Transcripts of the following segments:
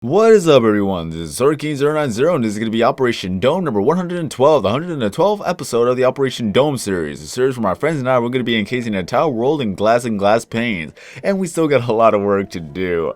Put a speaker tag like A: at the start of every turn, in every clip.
A: What is up, everyone? This is Hurricane090, and this is going to be Operation Dome number 112, the 112th episode of the Operation Dome series. The series where my friends and I we're going to be encasing the entire world in glass and glass panes, and we still got a lot of work to do.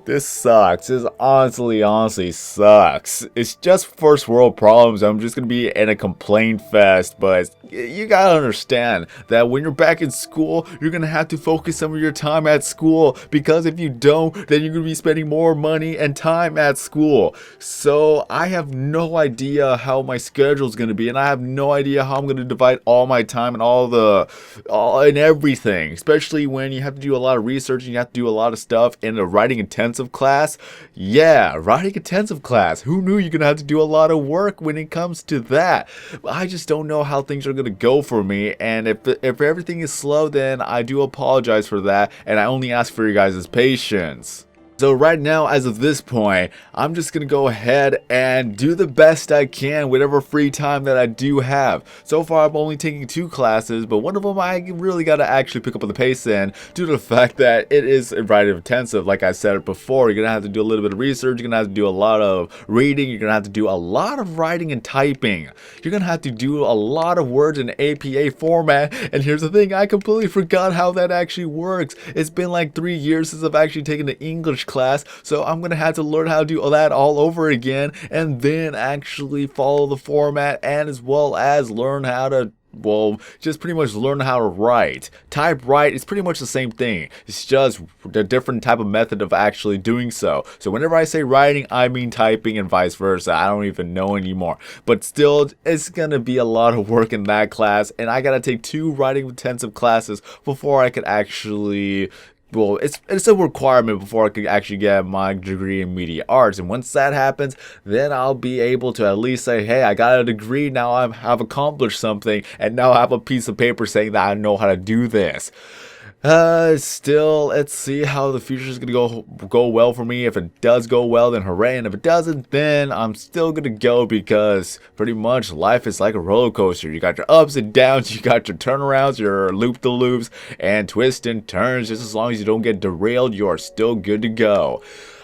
A: This sucks. This honestly sucks. It's just first world problems. I'm just gonna be in a complaint fest, but you gotta understand that when you're back in school, you're gonna have to focus some of your time at school, because if you don't, then you're gonna be spending more money and time at school. So I have no idea how my schedule is gonna be, and I have no idea how I'm gonna divide all my time and all and everything, especially when you have to do a lot of research and you have to do a lot of stuff in the writing intensive class. Yeah, writing intensive class. Who knew you're gonna have to do a lot of work when it comes to that? I just don't know how things are gonna go for me, and if everything is slow, then I do apologize for that, and I only ask for your guys' patience. So right now, as of this point, I'm just gonna go ahead and do the best I can, whatever free time that I do have. So far, I'm only taking 2 classes, but one of them I really gotta actually pick up on the pace in, due to the fact that it is writing intensive. Like I said before, you're gonna have to do a little bit of research, you're gonna have to do a lot of reading, you're gonna have to do a lot of writing and typing. You're gonna have to do a lot of words in APA format, and here's the thing, I completely forgot how that actually works. It's been like 3 years since I've actually taken the English class, so I'm gonna have to learn how to do that all over again, and then actually follow the format, and as well as learn how to, well, just pretty much learn how to write. Type write is pretty much the same thing. It's just a different type of method of actually doing so. So whenever I say writing, I mean typing, and vice versa. I don't even know anymore. But still, it's gonna be a lot of work in that class, and I gotta take 2 writing intensive classes before I could actually, well, it's a requirement before I could actually get my degree in media arts. And once that happens, then I'll be able to at least say, hey, I got a degree, now I've accomplished something, and now I have a piece of paper saying that I know how to do this. Still, let's see how the future is gonna go well for me. If it does go well, then hooray, and if it doesn't, then I'm still gonna go, because pretty much life is like a roller coaster. You got your ups and downs, you got your turnarounds, your loop-de-loops, and twists and turns. Just as long as you don't get derailed, you are still good to go.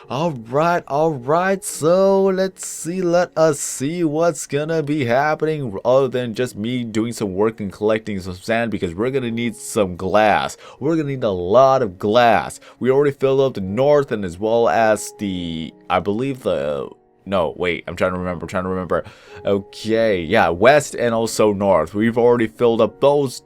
A: Alright, so let us see what's gonna be happening other than just me doing some work and collecting some sand, because we're gonna need some glass. We're gonna need a lot of glass. We already filled up the north, and as well as the, I believe no, wait, I'm trying to remember. Okay, yeah, west and also north. We've already filled up those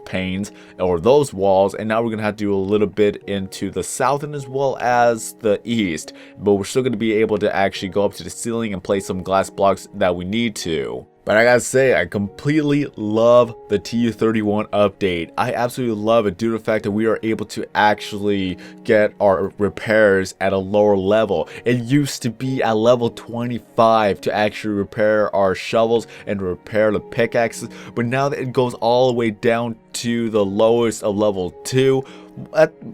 A: panes or those walls, and now we're gonna have to do a little bit into the south and as well as the east, but we're still gonna be able to actually go up to the ceiling and place some glass blocks that we need to. But I gotta say, I completely love the TU31 update. I absolutely love it due to the fact that we are able to actually get our repairs at a lower level. It used to be at level 25 to actually repair our shovels and repair the pickaxes, but now that it goes all the way down to the lowest of level 2.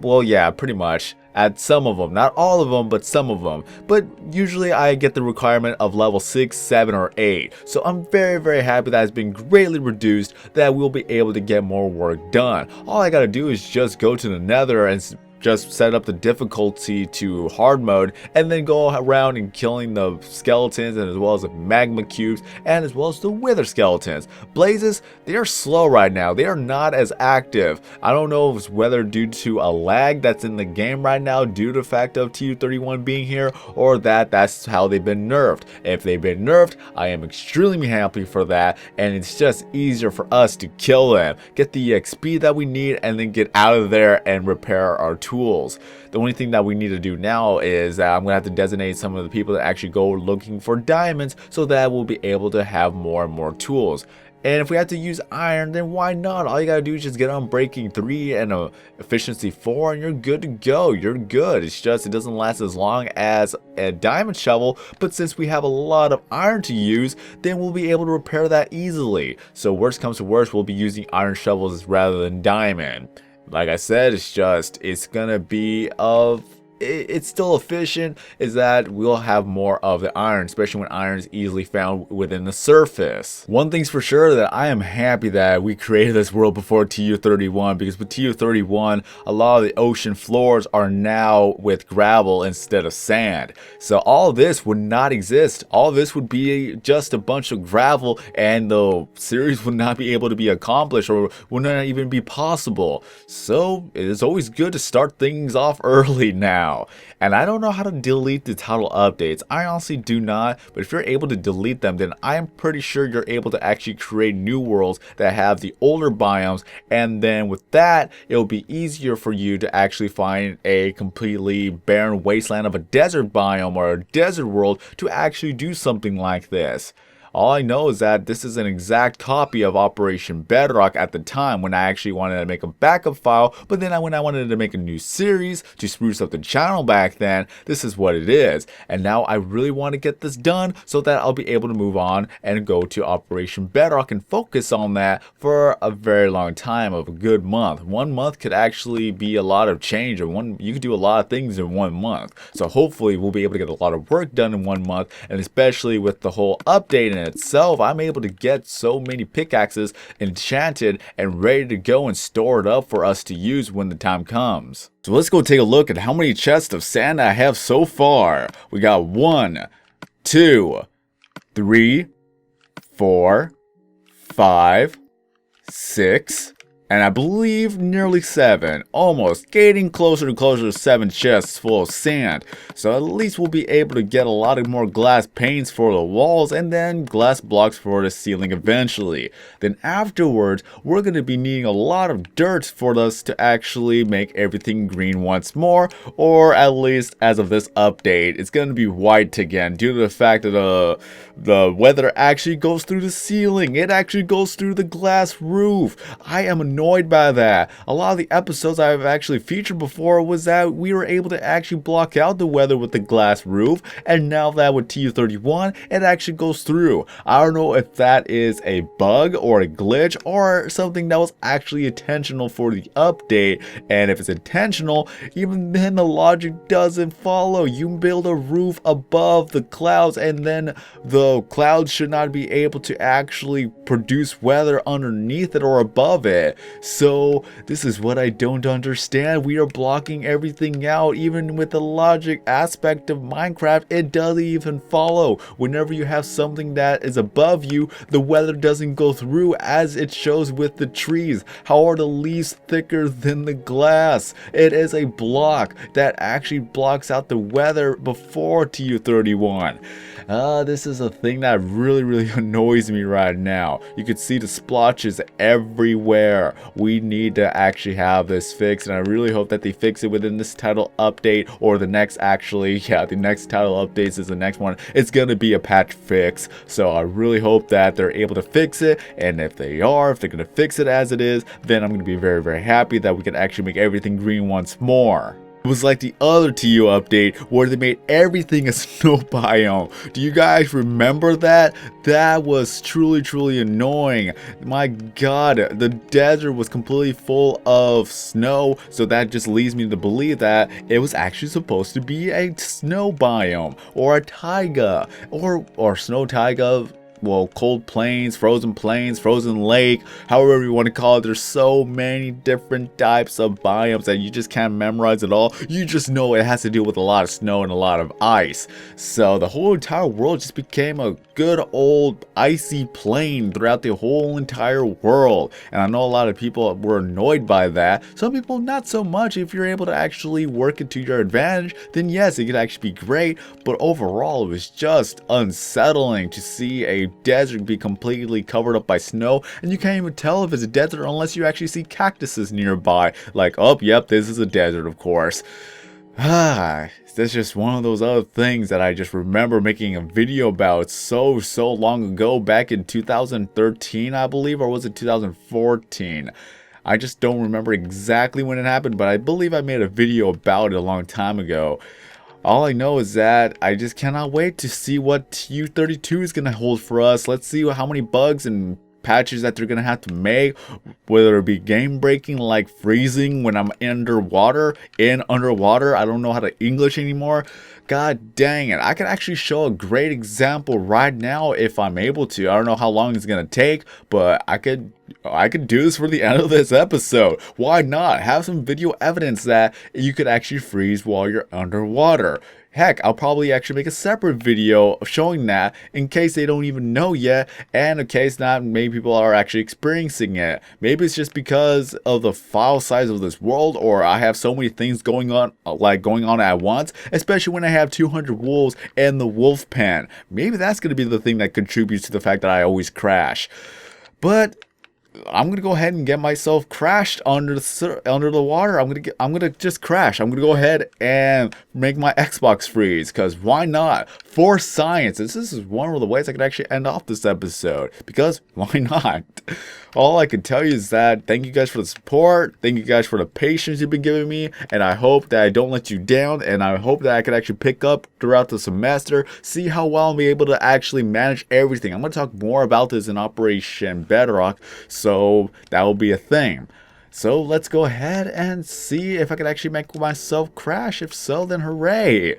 A: Well, yeah, pretty much. At some of them, not all of them, but some of them. But usually I get the requirement of level 6, 7, or 8. So I'm very happy that it's been greatly reduced, that we'll be able to get more work done. All I gotta do is just go to the nether and just set up the difficulty to hard mode, and then go around and killing the skeletons, and as well as the magma cubes, and as well as the wither skeletons. Blazes, they are slow right now. They are not as active. I don't know if it's whether due to a lag that's in the game right now due to the fact of TU31 being here, or that's how they've been nerfed. If they've been nerfed, I am extremely happy for that, and it's just easier for us to kill them, get the XP that we need, and then get out of there and repair our tools. The only thing that we need to do now is that I'm gonna have to designate some of the people that actually go looking for diamonds, so that we'll be able to have more and more tools. And if we have to use iron, then why not? All you gotta do is just get on breaking 3 and efficiency 4, and you're good to go. You're good. It's just it doesn't last as long as a diamond shovel, but since we have a lot of iron to use, then we'll be able to repair that easily. So worst comes to worst, we'll be using iron shovels rather than diamond. Like I said, it's gonna be it's still efficient is that we'll have more of the iron, especially when iron is easily found within the surface. One thing's for sure, that I am happy that we created this world before TU31, because with TU31 a lot of the ocean floors are now with gravel instead of sand. So all this would not exist. All this would be just a bunch of gravel, and the series would not be able to be accomplished, or would not even be possible. So it is always good to start things off early now. And I don't know how to delete the title updates. I honestly do not, but if you're able to delete them, then I'm pretty sure you're able to actually create new worlds that have the older biomes, and then with that it'll be easier for you to actually find a completely barren wasteland of a desert biome or a desert world to actually do something like this. All I know is that this is an exact copy of Operation Bedrock at the time when I actually wanted to make a backup file, but then when I wanted to make a new series to spruce up the channel back then, this is what it is. And now I really want to get this done so that I'll be able to move on and go to Operation Bedrock and focus on that for a very long time, of a good month. 1 month could actually be a lot of change, and you could do a lot of things in 1 month. So hopefully we'll be able to get a lot of work done in 1 month, and especially with the whole update in itself, I'm able to get so many pickaxes enchanted and ready to go and stored up for us to use when the time comes. So let's go take a look at how many chests of sand I have so far. We got 1, 2, 3, 4, 5, 6, and I believe nearly 7, almost getting closer and closer to 7 chests full of sand. So at least we'll be able to get a lot of more glass panes for the walls, and then glass blocks for the ceiling eventually. Then afterwards, we're going to be needing a lot of dirt for us to actually make everything green once more, or at least as of this update, it's going to be white again due to the fact that the weather actually goes through the ceiling. It actually goes through the glass roof. I am annoyed by that. A lot of the episodes I've actually featured before was that we were able to actually block out the weather with the glass roof, and now that with TU31 it actually goes through. I don't know if that is a bug or a glitch or something that was actually intentional for the update, and if it's intentional, even then the logic doesn't follow. You build a roof above the clouds, and then the clouds should not be able to actually produce weather underneath it or above it. So this is what I don't understand. We are blocking everything out. Even with the logic aspect of Minecraft, it doesn't even follow. Whenever you have something that is above you, the weather doesn't go through, as it shows with the trees. How are the leaves thicker than the glass? It is a block that actually blocks out the weather before TU31. This is a thing that really annoys me right now. You can see the splotches everywhere. We need to actually have this fixed, and I really hope that they fix it within this title update, or the next, actually, yeah, the next title updates is the next one. It's gonna be a patch fix, so I really hope that they're able to fix it, and if they're gonna fix it as it is, then I'm gonna be very happy that we can actually make everything green once more. It was like the other TU update where they made everything a snow biome. Do you guys remember that? That was truly annoying. My god, the desert was completely full of snow, so that just leads me to believe that it was actually supposed to be a snow biome, or a taiga, or snow taiga. Well, cold plains, frozen lake, however you want to call it. There's so many different types of biomes that you just can't memorize it all. You just know it has to do with a lot of snow and a lot of ice. So the whole entire world just became a good old icy plain throughout the whole entire world. And I know a lot of people were annoyed by that. Some people not so much. If you're able to actually work it to your advantage, then yes, it could actually be great. But overall, it was just unsettling to see a desert be completely covered up by snow, and you can't even tell if it's a desert unless you actually see cactuses nearby. Like, oh yep, this is a desert, of course. That's just one of those other things that I just remember making a video about so long ago, back in 2013 I believe, or was it 2014? I just don't remember exactly when it happened, but I believe I made a video about it a long time ago. All I know is that I just cannot wait to see what TU32 is going to hold for us. Let's see how many bugs and patches that they're gonna have to make, whether it be game breaking like freezing when I'm underwater. I don't know how to English anymore. God dang it, I could actually show a great example right now if I'm able to. I don't know how long it's gonna take, but I could do this for the end of this episode. Why not? Have some video evidence that you could actually freeze while you're underwater. Heck, I'll probably actually make a separate video of showing that in case they don't even know yet, and in case not many people are actually experiencing it. Maybe it's just because of the file size of this world, or I have so many things going on at once, especially when I have 200 wolves in the wolf pen. Maybe that's going to be the thing that contributes to the fact that I always crash. But I'm gonna go ahead and get myself crashed under the water. I'm gonna just crash. I'm gonna go ahead and make my Xbox freeze, because why not? For science. This is one of the ways I could actually end off this episode, because why not? All I can tell you is that thank you guys for the support, thank you guys for the patience you've been giving me, and I hope that I don't let you down, and I hope that I can actually pick up throughout the semester, see how well I'll be able to actually manage everything. I'm going to talk more about this in Operation Bedrock, so that will be a thing. So let's go ahead and see if I can actually make myself crash. If so, then hooray!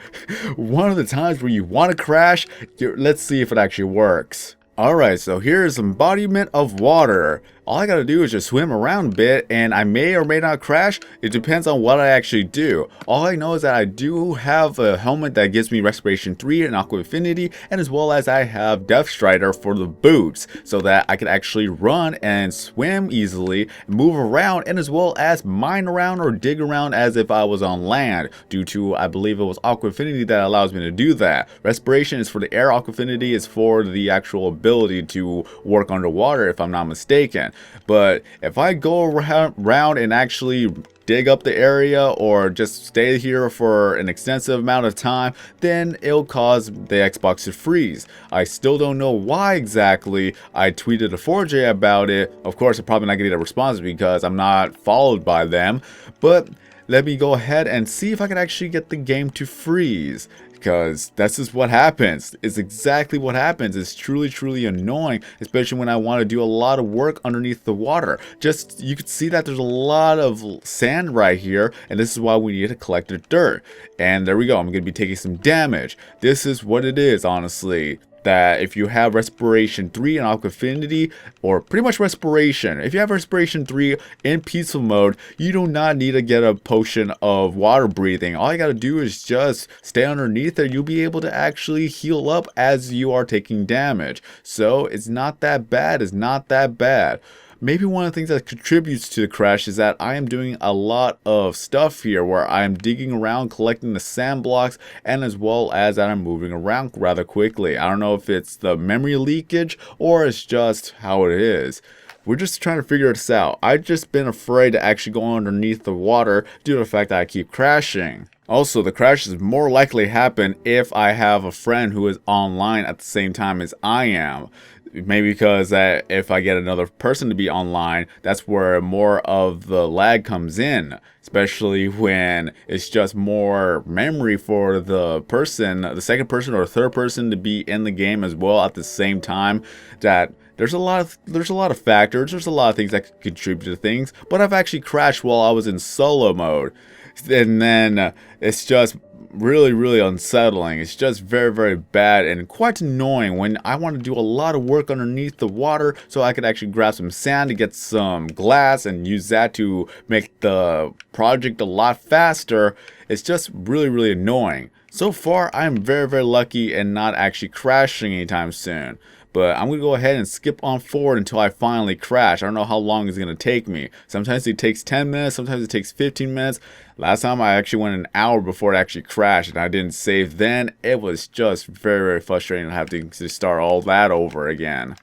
A: One of the times where you want to crash, let's see if it actually works. Alright, so here's embodiment of water. All I gotta do is just swim around a bit, and I may or may not crash. It depends on what I actually do. All I know is that I do have a helmet that gives me Respiration 3 and Aqua Affinity, and as well as I have Death Strider for the boots, so that I can actually run and swim easily, move around, and as well as mine around or dig around as if I was on land, due to, I believe it was Aqua Affinity that allows me to do that. Respiration is for the air, Aqua Affinity is for the actual ability to work underwater, if I'm not mistaken. But if I go around and actually dig up the area or just stay here for an extensive amount of time, then it'll cause the Xbox to freeze. I still don't know why exactly. I tweeted a 4J about it. Of course, I'm probably not gonna get a response because I'm not followed by them, but let me go ahead and see if I can actually get the game to freeze, because that's just what happens. It's exactly what happens. It's truly annoying, especially when I want to do a lot of work underneath the water. Just, you can see that there's a lot of sand right here, and this is why we need to collect the dirt. And there we go, I'm going to be taking some damage. This is what it is, honestly. That if you have Respiration 3 and Aqua Affinity, or pretty much Respiration, if you have Respiration 3 in peaceful mode, you do not need to get a potion of water breathing. All you gotta do is just stay underneath there. You'll be able to actually heal up as you are taking damage. So it's not that bad, it's not that bad. Maybe one of the things that contributes to the crash is that I am doing a lot of stuff here where I am digging around, collecting the sand blocks, and as well as that I'm moving around rather quickly. I don't know if it's the memory leakage or it's just how it is. We're just trying to figure this out. I've just been afraid to actually go underneath the water due to the fact that I keep crashing. Also, the crashes more likely happen if I have a friend who is online at the same time as I am. Maybe because if I get another person to be online, that's where more of the lag comes in, especially when it's just more memory for the person, the second person or third person to be in the game as well at the same time. That there's a lot of factors, there's a lot of things that could contribute to things, but I've actually crashed while I was in solo mode, and then it's just really unsettling. It's just very bad and quite annoying when I want to do a lot of work underneath the water so I could actually grab some sand to get some glass and use that to make the project a lot faster. It's just really annoying. So far, I'm very lucky and not actually crashing anytime soon. But I'm going to go ahead and skip on forward until I finally crash. I don't know how long it's going to take me. Sometimes it takes 10 minutes, sometimes it takes 15 minutes. Last time I actually went an hour before it actually crashed and I didn't save then. It was just very frustrating having to start all that over again.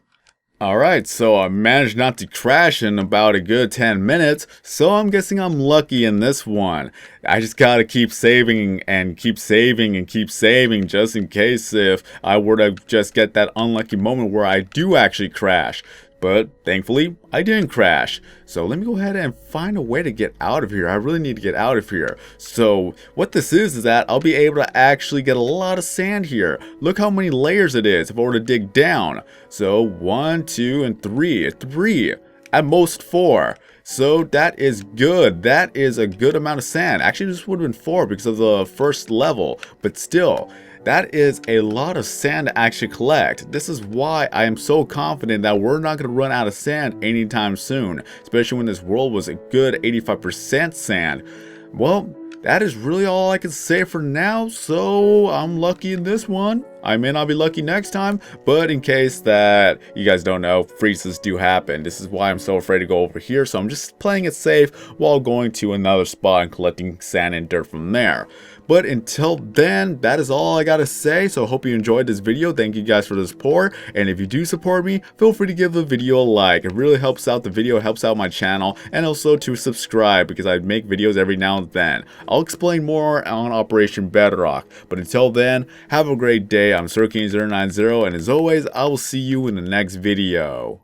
A: Alright, so I managed not to crash in about a good 10 minutes, so I'm guessing I'm lucky in this one. I just gotta keep saving and keep saving and keep saving just in case if I were to just get that unlucky moment where I do actually crash. but thankfully I didn't crash. So let me go ahead and find a way to get out of here. I really need to get out of here. So what this is that I'll be able to actually get a lot of sand here. Look how many layers it is if I were to dig down. So 1, 2, and 3. 3. At most 4. So that is good. That is a good amount of sand. Actually, this would have been 4 because of the first level. But still, that is a lot of sand to actually collect. This is why I am so confident that we're not going to run out of sand anytime soon. Especially when this world was a good 85% sand. Well, that is really all I can say for now, so I'm lucky in this one. I may not be lucky next time, but in case that you guys don't know, freezes do happen. This is why I'm so afraid to go over here, so I'm just playing it safe while going to another spot and collecting sand and dirt from there. But until then, that is all I gotta say, so I hope you enjoyed this video. Thank you guys for the support, and if you do support me, feel free to give the video a like. It really helps out the video, it helps out my channel, and also to subscribe because I make videos every now and then. I'll explain more on Operation Bedrock, but until then, have a great day. I'm SirKing090, and as always, I will see you in the next video.